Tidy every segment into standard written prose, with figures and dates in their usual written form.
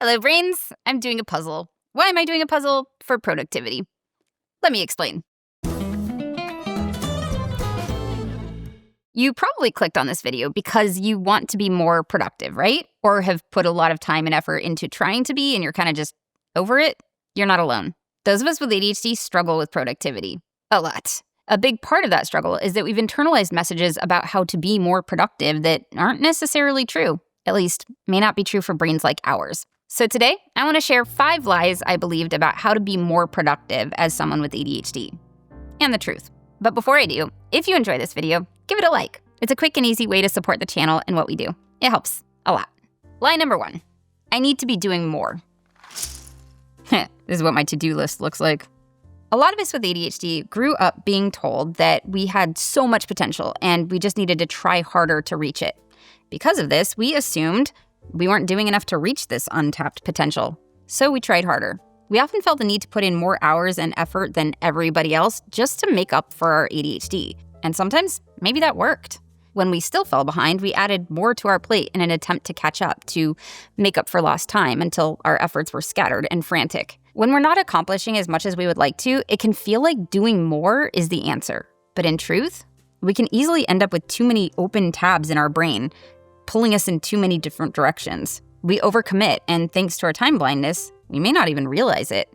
Hello, brains. I'm doing a puzzle. Why am I doing a puzzle? For productivity. Let me explain. You probably clicked on this video because you want to be more productive, right? Or have put a lot of time and effort into trying to be and you're kind of just over it. You're not alone. Those of us with ADHD struggle with productivity. A lot. A big part of that struggle is that we've internalized messages about how to be more productive that aren't necessarily true. At least, may not be true for brains like ours. So today, I want to share 5 lies I believed about how to be more productive as someone with ADHD. And the truth. But before I do, if you enjoy this video, give it a like. It's a quick and easy way to support the channel and what we do. It helps a lot. Lie number 1. I need to be doing more. This is what my to-do list looks like. A lot of us with ADHD grew up being told that we had so much potential and we just needed to try harder to reach it. Because of this, we assumed we weren't doing enough to reach this untapped potential. So we tried harder. We often felt the need to put in more hours and effort than everybody else just to make up for our ADHD. And sometimes, maybe that worked. When we still fell behind, we added more to our plate in an attempt to catch up, to make up for lost time until our efforts were scattered and frantic. When we're not accomplishing as much as we would like to, it can feel like doing more is the answer. But in truth, we can easily end up with too many open tabs in our brain, pulling us in too many different directions. We overcommit, and thanks to our time blindness, we may not even realize it.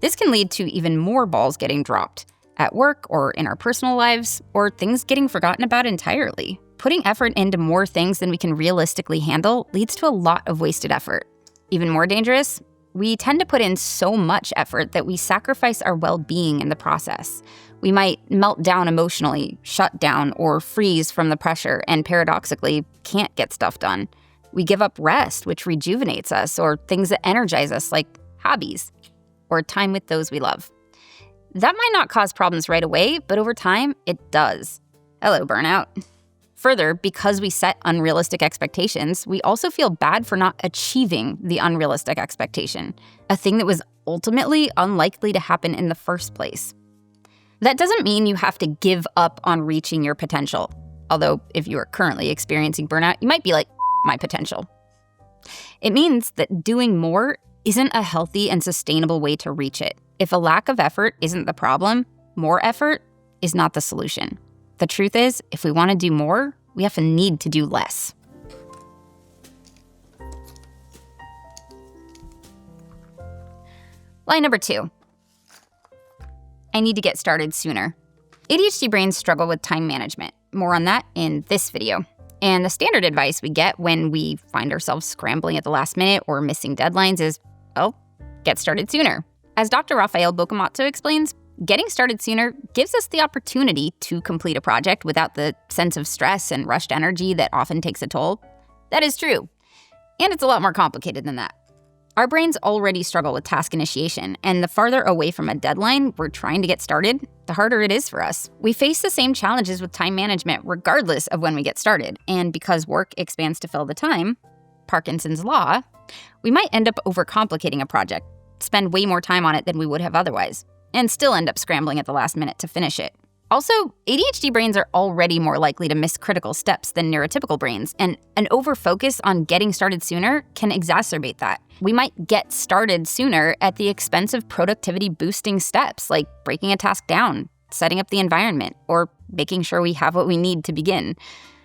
This can lead to even more balls getting dropped, at work or in our personal lives, or things getting forgotten about entirely. Putting effort into more things than we can realistically handle leads to a lot of wasted effort. Even more dangerous, we tend to put in so much effort that we sacrifice our well-being in the process. We might melt down emotionally, shut down, or freeze from the pressure, and paradoxically, can't get stuff done. We give up rest, which rejuvenates us, or things that energize us, like hobbies, or time with those we love. That might not cause problems right away, but over time, it does. Hello, burnout. Further, because we set unrealistic expectations, we also feel bad for not achieving the unrealistic expectation, a thing that was ultimately unlikely to happen in the first place. That doesn't mean you have to give up on reaching your potential. Although, if you are currently experiencing burnout, you might be like, my potential. It means that doing more isn't a healthy and sustainable way to reach it. If a lack of effort isn't the problem, more effort is not the solution. The truth is, if we want to do more, we often need to do less. Lie number 2. I need to get started sooner. ADHD brains struggle with time management. More on that in this video. And the standard advice we get when we find ourselves scrambling at the last minute or missing deadlines is, oh, get started sooner. As Dr. Rafael Bocamatzo explains, getting started sooner gives us the opportunity to complete a project without the sense of stress and rushed energy that often takes a toll. That is true. And it's a lot more complicated than that. Our brains already struggle with task initiation, and the farther away from a deadline we're trying to get started, the harder it is for us. We face the same challenges with time management regardless of when we get started, and because work expands to fill the time, Parkinson's law, we might end up overcomplicating a project, spend way more time on it than we would have otherwise, and still end up scrambling at the last minute to finish it. Also, ADHD brains are already more likely to miss critical steps than neurotypical brains, and an overfocus on getting started sooner can exacerbate that. We might get started sooner at the expense of productivity-boosting steps, like breaking a task down, setting up the environment, or making sure we have what we need to begin.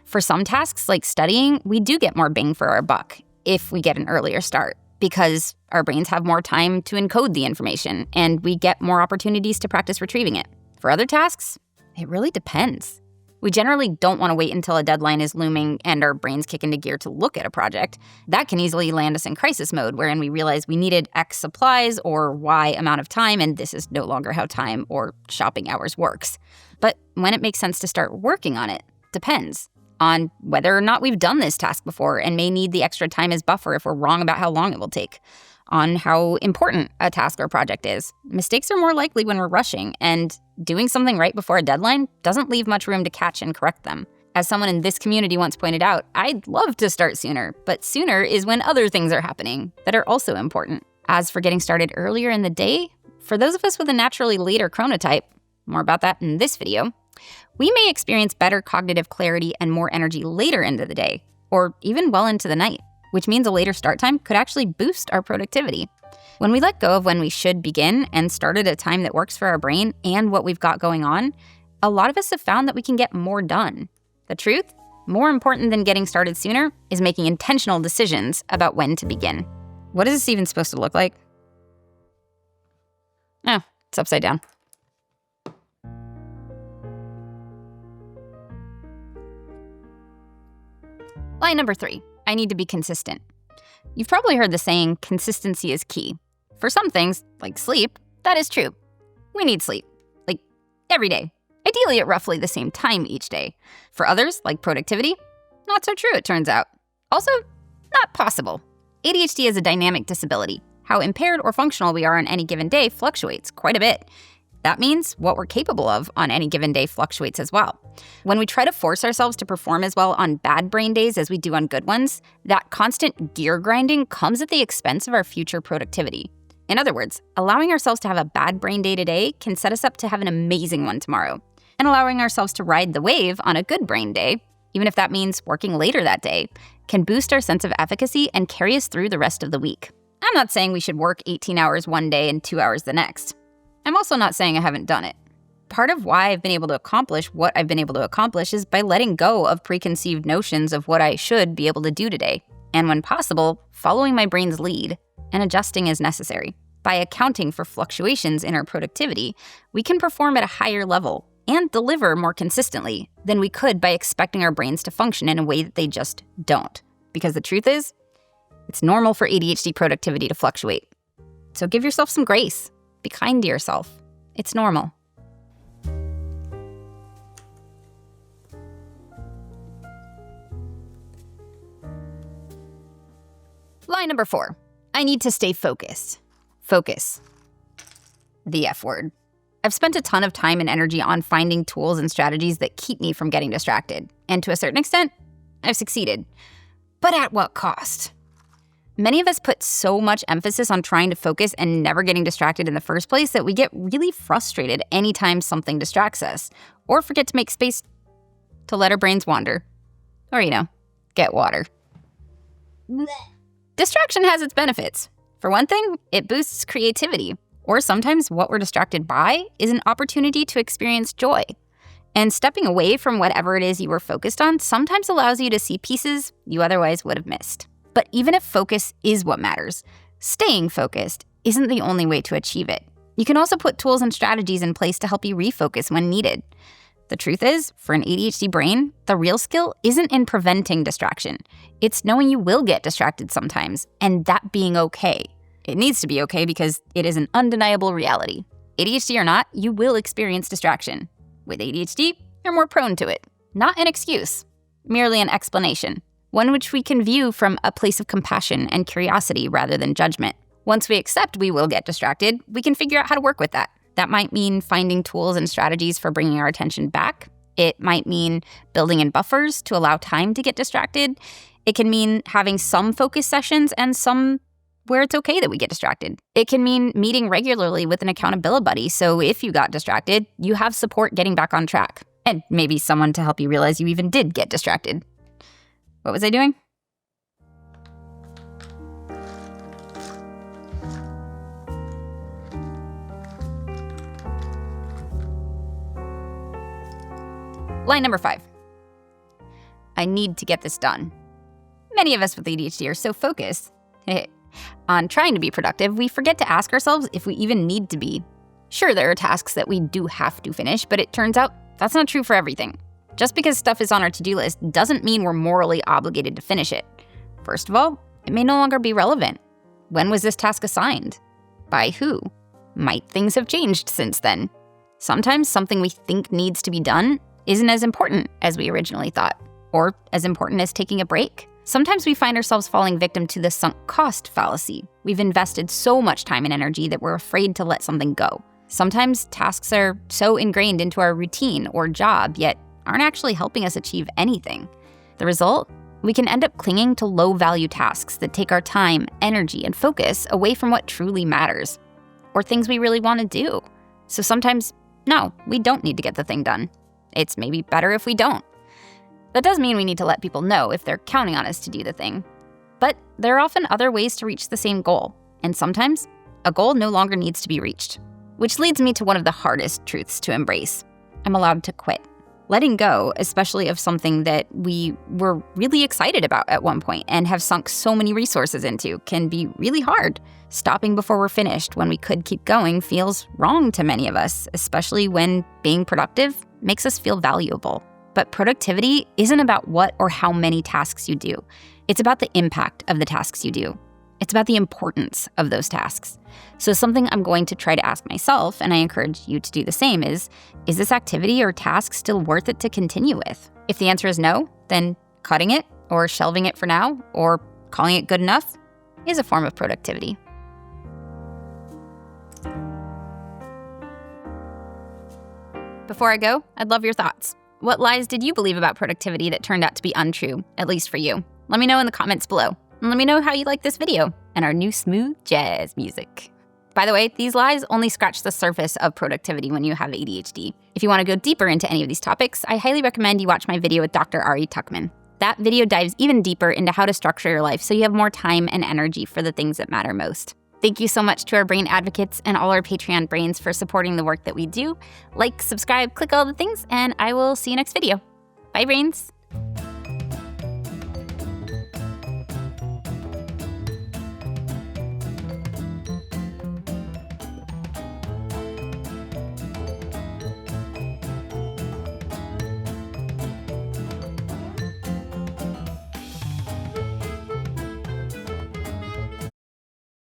For some tasks, like studying, we do get more bang for our buck if we get an earlier start, because our brains have more time to encode the information, and we get more opportunities to practice retrieving it. For other tasks, it really depends. We generally don't want to wait until a deadline is looming and our brains kick into gear to look at a project. That can easily land us in crisis mode, wherein we realize we needed X supplies or Y amount of time, and this is no longer how time or shopping hours works. But when it makes sense to start working on it depends on whether or not we've done this task before and may need the extra time as buffer if we're wrong about how long it will take, on how important a task or project is. Mistakes are more likely when we're rushing, and doing something right before a deadline doesn't leave much room to catch and correct them. As someone in this community once pointed out, I'd love to start sooner, but sooner is when other things are happening that are also important. As for getting started earlier in the day, for those of us with a naturally later chronotype, more about that in this video, we may experience better cognitive clarity and more energy later into the day, or even well into the night. which means a later start time could actually boost our productivity. When we let go of when we should begin and start at a time that works for our brain and what we've got going on, a lot of us have found that we can get more done. The truth, more important than getting started sooner, is making intentional decisions about when to begin. What is this even supposed to look like? Oh, it's upside down. Line number 3, I need to be consistent. You've probably heard the saying, consistency is key. For some things, like sleep, that is true. We need sleep, like every day, ideally at roughly the same time each day. For others, like productivity, not so true, it turns out. Also, not possible. ADHD is a dynamic disability. How impaired or functional we are on any given day fluctuates quite a bit. That means what we're capable of on any given day fluctuates as well. When we try to force ourselves to perform as well on bad brain days as we do on good ones, that constant gear grinding comes at the expense of our future productivity. In other words, allowing ourselves to have a bad brain day today can set us up to have an amazing one tomorrow. And allowing ourselves to ride the wave on a good brain day, even if that means working later that day, can boost our sense of efficacy and carry us through the rest of the week. I'm not saying we should work 18 hours one day and 2 hours the next. I'm also not saying I haven't done it. Part of why I've been able to accomplish what I've been able to accomplish is by letting go of preconceived notions of what I should be able to do today, and when possible, following my brain's lead and adjusting as necessary. By accounting for fluctuations in our productivity, we can perform at a higher level and deliver more consistently than we could by expecting our brains to function in a way that they just don't. Because the truth is, it's normal for ADHD productivity to fluctuate. So give yourself some grace. Be kind to yourself. It's normal. Line number 4, I need to stay focused. Focus. The F word. I've spent a ton of time and energy on finding tools and strategies that keep me from getting distracted. And to a certain extent, I've succeeded. But at what cost? Many of us put so much emphasis on trying to focus and never getting distracted in the first place that we get really frustrated anytime something distracts us, or forget to make space to let our brains wander. Or, get water. Distraction has its benefits. For one thing, it boosts creativity, or sometimes what we're distracted by is an opportunity to experience joy. And stepping away from whatever it is you were focused on sometimes allows you to see pieces you otherwise would have missed. But even if focus is what matters, staying focused isn't the only way to achieve it. You can also put tools and strategies in place to help you refocus when needed. The truth is, for an ADHD brain, the real skill isn't in preventing distraction. It's knowing you will get distracted sometimes, and that being okay. It needs to be okay because it is an undeniable reality. ADHD or not, you will experience distraction. With ADHD, you're more prone to it. Not an excuse, merely an explanation. One which we can view from a place of compassion and curiosity rather than judgment. Once we accept we will get distracted, we can figure out how to work with that. That might mean finding tools and strategies for bringing our attention back. It might mean building in buffers to allow time to get distracted. It can mean having some focus sessions and some where it's okay that we get distracted. It can mean meeting regularly with an accountability buddy, so if you got distracted, you have support getting back on track. And maybe someone to help you realize you even did get distracted. What was I doing? Line number 5. I need to get this done. Many of us with ADHD are so focused on trying to be productive, we forget to ask ourselves if we even need to be. Sure, there are tasks that we do have to finish, but it turns out that's not true for everything. Just because stuff is on our to-do list doesn't mean we're morally obligated to finish it. First of all, it may no longer be relevant. When was this task assigned? By who? Might things have changed since then? Sometimes something we think needs to be done isn't as important as we originally thought, or as important as taking a break. Sometimes we find ourselves falling victim to the sunk cost fallacy. We've invested so much time and energy that we're afraid to let something go. Sometimes tasks are so ingrained into our routine or job, yet aren't actually helping us achieve anything. The result? We can end up clinging to low-value tasks that take our time, energy, and focus away from what truly matters, or things we really want to do. So sometimes, no, we don't need to get the thing done. It's maybe better if we don't. That does mean we need to let people know if they're counting on us to do the thing. But there are often other ways to reach the same goal, and sometimes a goal no longer needs to be reached. Which leads me to one of the hardest truths to embrace. I'm allowed to quit. Letting go, especially of something that we were really excited about at one point and have sunk so many resources into, can be really hard. Stopping before we're finished when we could keep going feels wrong to many of us, especially when being productive makes us feel valuable. But productivity isn't about what or how many tasks you do. It's about the impact of the tasks you do. It's about the importance of those tasks. So something I'm going to try to ask myself, and I encourage you to do the same, is this activity or task still worth it to continue with? If the answer is no, then cutting it or shelving it for now or calling it good enough is a form of productivity. Before I go, I'd love your thoughts. What lies did you believe about productivity that turned out to be untrue, at least for you? Let me know in the comments below. And let me know how you like this video and our new smooth jazz music. By the way, these lies only scratch the surface of productivity when you have ADHD. If you want to go deeper into any of these topics, I highly recommend you watch my video with Dr. Ari Tuckman. That video dives even deeper into how to structure your life so you have more time and energy for the things that matter most. Thank you so much to our brain advocates and all our Patreon brains for supporting the work that we do. Like, subscribe, click all the things, and I will see you next video. Bye, brains.